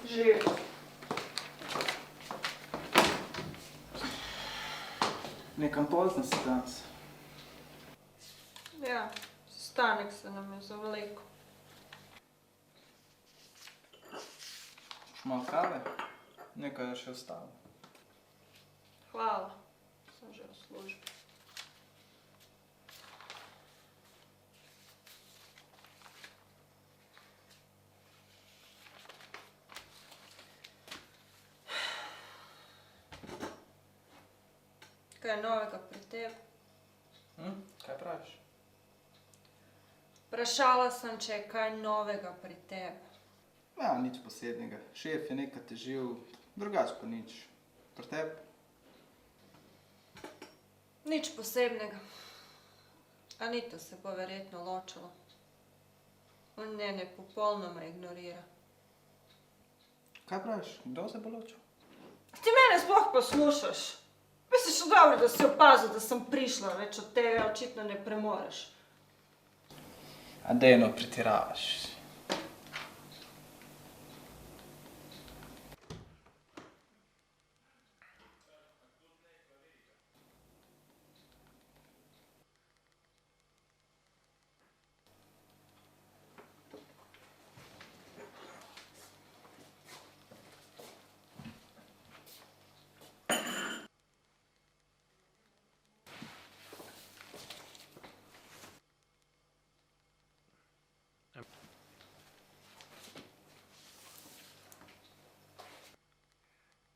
Živijo. Nekam pozno si danes. Ja, sestanek se nam je zavlekel. Boš malo kave? Nekaj je še ostalo. Hvala, sem že v službi. Kaj je novega pri tebi? Kaj praviš? Vprašala sem, če je kaj novega pri tebi. Ja, nič posebnega. Šef je nekaj težil, drugače pa nič. Pri tebi? Nič posebnega. Anita se bo verjetno ločila. On njene popolnoma ignorira. Kaj praviš? Kdo se bo ločil? Ti mene sploh poslušaš? Misliš dobro, da si opazil, da sem prišla, več od tega očitno ne premoreš. A dejno pretiravaš.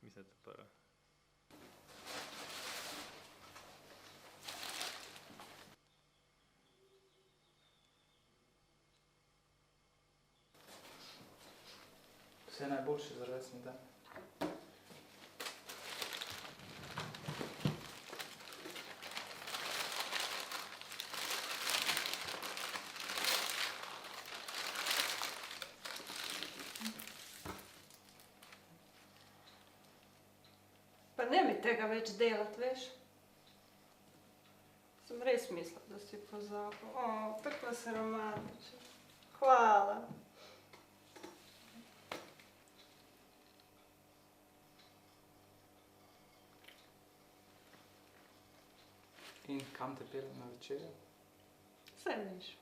Mislite pa... Vse najboljše za rojstni dan. Pa ne bi tega več delati, veš? Sem res mislila, da si pozabil. O, tako si romantičen. Hvala. In kam te peljem na večerjo? Saj veš.